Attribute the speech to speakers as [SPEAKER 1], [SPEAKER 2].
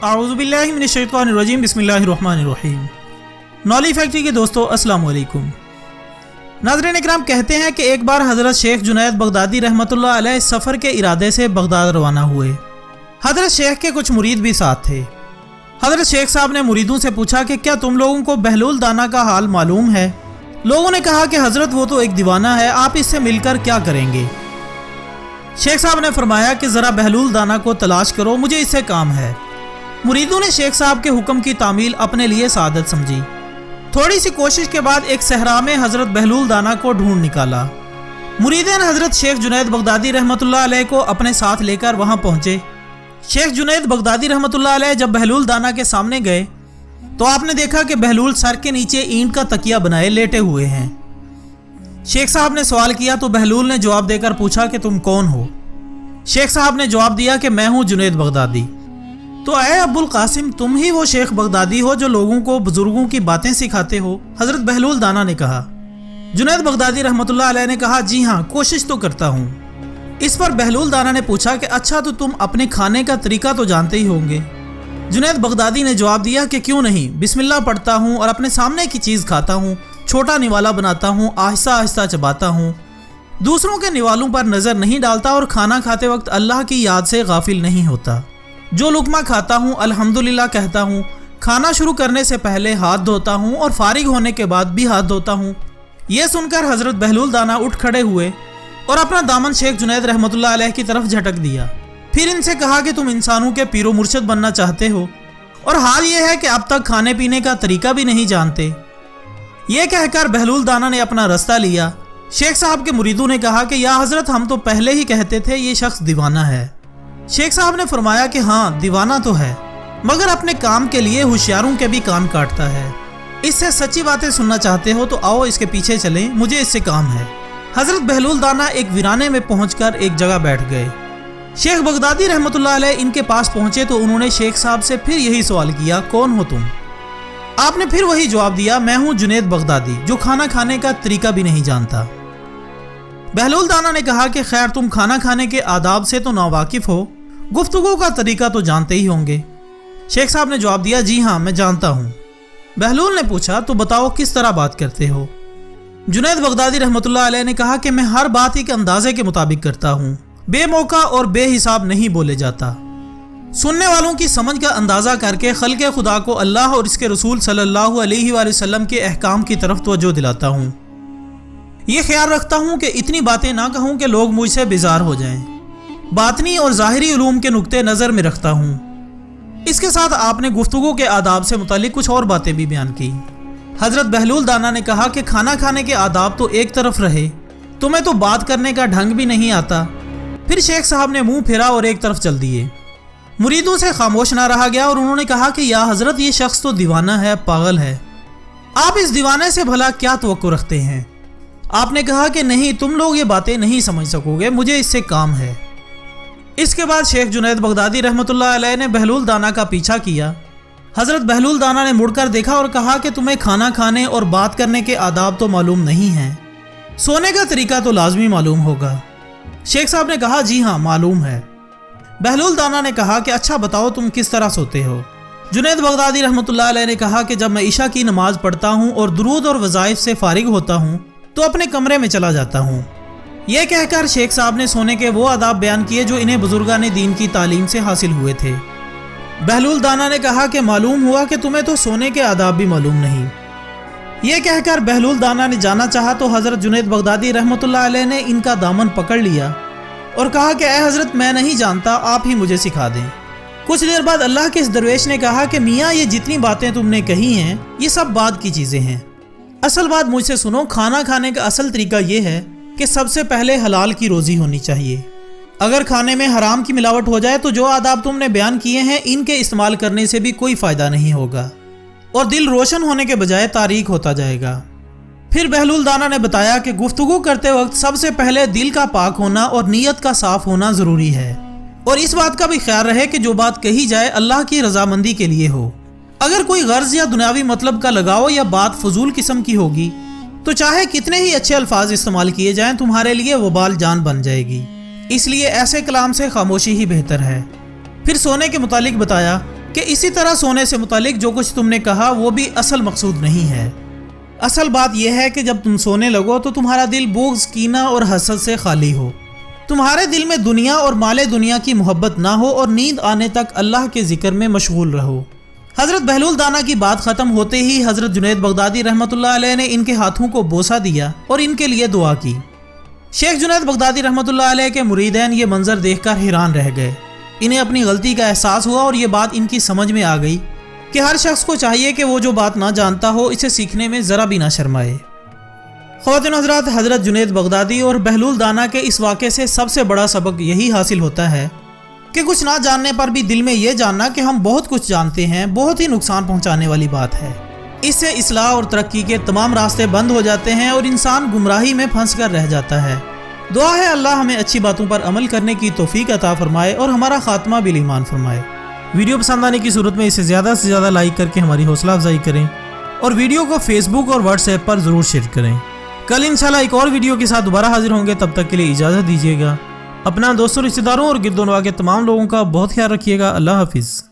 [SPEAKER 1] اعوذ باللہ من الشیطان الرجیم بسم اللہ الرحمن الرحیم۔ نولی فیکٹری کے دوستو السلام علیکم۔ ناظرین اکرام، کہتے ہیں کہ ایک بار حضرت شیخ جنید بغدادی رحمۃ اللہ علیہ سفر کے ارادے سے بغداد روانہ ہوئے۔ حضرت شیخ کے کچھ مرید بھی ساتھ تھے۔ حضرت شیخ صاحب نے مریدوں سے پوچھا کہ کیا تم لوگوں کو بہلول دانا کا حال معلوم ہے؟ لوگوں نے کہا کہ حضرت وہ تو ایک دیوانہ ہے، آپ اس سے مل کر کیا کریں گے؟ شیخ صاحب نے فرمایا کہ ذرا بہلول دانا کو تلاش کرو، مجھے اس سے کام ہے۔ مریدوں نے شیخ صاحب کے حکم کی تعمیل اپنے لیے سعادت سمجھی۔ تھوڑی سی کوشش کے بعد ایک صحرا میں حضرت بہلول دانا کو ڈھونڈ نکالا۔ مریدین حضرت شیخ جنید بغدادی رحمۃ اللہ علیہ کو اپنے ساتھ لے کر وہاں پہنچے۔ شیخ جنید بغدادی رحمۃ اللہ علیہ جب بہلول دانا کے سامنے گئے تو آپ نے دیکھا کہ بہلول سر کے نیچے اینٹ کا تکیہ بنائے لیٹے ہوئے ہیں۔ شیخ صاحب نے سوال کیا تو بہلول نے جواب دے کر پوچھا کہ تم کون ہو؟ شیخ صاحب نے جواب دیا کہ میں ہوں جنید بغدادی۔ تو اے ابو القاسم، تم ہی وہ شیخ بغدادی ہو جو لوگوں کو بزرگوں کی باتیں سکھاتے ہو؟ حضرت بہلول دانا نے کہا۔ جنید بغدادی رحمۃ اللہ علیہ نے کہا جی ہاں، کوشش تو کرتا ہوں۔ اس پر بہلول دانا نے پوچھا کہ اچھا تو تم اپنے کھانے کا طریقہ تو جانتے ہی ہوں گے؟ جنید بغدادی نے جواب دیا کہ کیوں نہیں، بسم اللہ پڑھتا ہوں اور اپنے سامنے کی چیز کھاتا ہوں، چھوٹا نوالا بناتا ہوں، آہستہ آہستہ چباتا ہوں، دوسروں کے نوالوں پر نظر نہیں ڈالتا اور کھانا کھاتے وقت اللہ کی یاد سے غافل نہیں ہوتا۔ جو لقمہ کھاتا ہوں الحمدللہ کہتا ہوں، کھانا شروع کرنے سے پہلے ہاتھ دھوتا ہوں اور فارغ ہونے کے بعد بھی ہاتھ دھوتا ہوں۔ یہ سن کر حضرت بہلول دانا اٹھ کھڑے ہوئے اور اپنا دامن شیخ جنید رحمۃ اللہ علیہ کی طرف جھٹک دیا۔ پھر ان سے کہا کہ تم انسانوں کے پیر و مرشد بننا چاہتے ہو اور حال یہ ہے کہ اب تک کھانے پینے کا طریقہ بھی نہیں جانتے۔ یہ کہہ کر بہلول دانا نے اپنا رستہ لیا۔ شیخ صاحب کے مریدوں نے کہا کہ یا حضرت، ہم تو پہلے ہی کہتے تھے یہ شخص دیوانہ ہے۔ شیخ صاحب نے فرمایا کہ ہاں دیوانہ تو ہے، مگر اپنے کام کے لیے ہوشیاروں کے بھی کان کاٹتا ہے۔ اس سے سچی باتیں سننا چاہتے ہو تو آؤ اس کے پیچھے چلیں، مجھے اس سے کام ہے۔ حضرت بہلول دانا ایک ویرانے میں پہنچ کر ایک جگہ بیٹھ گئے۔ شیخ بغدادی رحمۃ اللہ علیہ ان کے پاس پہنچے تو انہوں نے شیخ صاحب سے پھر یہی سوال کیا، کون ہو تم؟ آپ نے پھر وہی جواب دیا، میں ہوں جنید بغدادی جو کھانا کھانے کا طریقہ بھی نہیں جانتا۔ بہلول دانا نے کہا کہ خیر، تم کھانا کھانے کے آداب سے تو ناواقف ہو، گفتگو کا طریقہ تو جانتے ہی ہوں گے؟ شیخ صاحب نے جواب دیا جی ہاں، میں جانتا ہوں۔ بہلول نے پوچھا تو بتاؤ کس طرح بات کرتے ہو؟ جنید بغدادی رحمۃ اللہ علیہ نے کہا کہ میں ہر بات ایک اندازے کے مطابق کرتا ہوں، بے موقع اور بے حساب نہیں بولے جاتا۔ سننے والوں کی سمجھ کا اندازہ کر کے خلق خدا کو اللہ اور اس کے رسول صلی اللہ علیہ وآلہ وسلم کے احکام کی طرف توجہ دلاتا ہوں۔ یہ خیال رکھتا ہوں کہ اتنی باتیں نہ کہوں کہ لوگ مجھ سے بیزار ہو جائیں۔ باطنی اور ظاہری علوم کے نقطے نظر میں رکھتا ہوں۔ اس کے ساتھ آپ نے گفتگو کے آداب سے متعلق کچھ اور باتیں بھی بیان کی۔ حضرت بہلول دانا نے کہا کہ کھانا کھانے کے آداب تو ایک طرف رہے، تمہیں تو بات کرنے کا ڈھنگ بھی نہیں آتا۔ پھر شیخ صاحب نے منہ پھیرا اور ایک طرف چل دیے۔ مریدوں سے خاموش نہ رہا گیا اور انہوں نے کہا کہ یا حضرت، یہ شخص تو دیوانہ ہے، پاگل ہے، آپ اس دیوانے سے بھلا کیا توقع رکھتے ہیں؟ آپ نے کہا کہ نہیں، تم لوگ یہ باتیں نہیں سمجھ سکو گے، مجھے اس سے کام ہے۔ اس کے بعد شیخ جنید بغدادی رحمۃ اللہ علیہ نے بہلول دانا کا پیچھا کیا۔ حضرت بہلول دانا نے مڑ کر دیکھا اور کہا کہ تمہیں کھانا کھانے اور بات کرنے کے آداب تو معلوم نہیں ہیں، سونے کا طریقہ تو لازمی معلوم ہوگا۔ شیخ صاحب نے کہا جی ہاں، معلوم ہے۔ بہلول دانا نے کہا کہ اچھا بتاؤ تم کس طرح سوتے ہو؟ جنید بغدادی رحمۃ اللہ علیہ نے کہا کہ جب میں عشاء کی نماز پڑھتا ہوں اور درود اور وظائف سے فارغ ہوتا ہوں تو اپنے کمرے میں چلا جاتا ہوں۔ یہ کہہ کر شیخ صاحب نے سونے کے وہ آداب بیان کیے جو انہیں بزرگان دین کی تعلیم سے حاصل ہوئے تھے۔ بہلول دانا نے کہا کہ معلوم ہوا کہ تمہیں تو سونے کے آداب بھی معلوم نہیں۔ یہ کہہ کر بہلول دانا نے جانا چاہا تو حضرت جنید بغدادی رحمۃ اللہ علیہ نے ان کا دامن پکڑ لیا اور کہا کہ اے حضرت، میں نہیں جانتا، آپ ہی مجھے سکھا دیں۔ کچھ دیر بعد اللہ کے اس درویش نے کہا کہ میاں، یہ جتنی باتیں تم نے کہی ہیں یہ سب بعد کی چیزیں ہیں، اصل بات مجھ سے سنو۔ کھانا کھانے کا اصل طریقہ یہ ہے کہ سب سے پہلے حلال کی روزی ہونی چاہیے۔ اگر کھانے میں حرام کی ملاوٹ ہو جائے تو جو آداب تم نے بیان کیے ہیں ان کے استعمال کرنے سے بھی کوئی فائدہ نہیں ہوگا اور دل روشن ہونے کے بجائے تاریک ہوتا جائے گا۔ پھر بہلول دانا نے بتایا کہ گفتگو کرتے وقت سب سے پہلے دل کا پاک ہونا اور نیت کا صاف ہونا ضروری ہے، اور اس بات کا بھی خیال رہے کہ جو بات کہی جائے اللہ کی رضامندی کے لیے ہو۔ اگر کوئی غرض یا دنیاوی مطلب کا لگاؤ یا بات فضول قسم کی ہوگی تو چاہے کتنے ہی اچھے الفاظ استعمال کیے جائیں تمہارے لیے وبال جان بن جائے گی۔ اس لیے ایسے کلام سے خاموشی ہی بہتر ہے۔ پھر سونے کے متعلق بتایا کہ اسی طرح سونے سے متعلق جو کچھ تم نے کہا وہ بھی اصل مقصود نہیں ہے۔ اصل بات یہ ہے کہ جب تم سونے لگو تو تمہارا دل بغض، کینہ اور حسد سے خالی ہو، تمہارے دل میں دنیا اور مال دنیا کی محبت نہ ہو، اور نیند آنے تک اللہ کے ذکر میں مشغول رہو۔ حضرت بہلول دانا کی بات ختم ہوتے ہی حضرت جنید بغدادی رحمۃ اللہ علیہ نے ان کے ہاتھوں کو بوسہ دیا اور ان کے لیے دعا کی۔ شیخ جنید بغدادی رحمۃ اللہ علیہ کے مریدین یہ منظر دیکھ کر حیران رہ گئے۔ انہیں اپنی غلطی کا احساس ہوا اور یہ بات ان کی سمجھ میں آ گئی کہ ہر شخص کو چاہیے کہ وہ جو بات نہ جانتا ہو اسے سیکھنے میں ذرا بھی نہ شرمائے۔ خواتین حضرات، حضرت جنید بغدادی اور بہلول دانا کے اس واقعے سے سب سے بڑا سبق یہی حاصل ہوتا ہے کہ کچھ نہ جاننے پر بھی دل میں یہ جاننا کہ ہم بہت کچھ جانتے ہیں بہت ہی نقصان پہنچانے والی بات ہے۔ اس سے اصلاح اور ترقی کے تمام راستے بند ہو جاتے ہیں اور انسان گمراہی میں پھنس کر رہ جاتا ہے۔ دعا ہے اللہ ہمیں اچھی باتوں پر عمل کرنے کی توفیق عطا فرمائے اور ہمارا خاتمہ بالایمان فرمائے۔ ویڈیو پسند آنے کی صورت میں اسے زیادہ سے زیادہ لائک کر کے ہماری حوصلہ افزائی کریں اور ویڈیو کو فیس بک اور واٹس ایپ پر ضرور شیئر کریں۔ کل انشاءاللہ ایک اور ویڈیو کے ساتھ دوبارہ حاضر ہوں گے، تب تک کے لیے اجازت دیجیے گا۔ اپنا دوستوں، رشتہ داروں اور گرد و نواح کے تمام لوگوں کا بہت خیال رکھیے گا۔ اللہ حافظ۔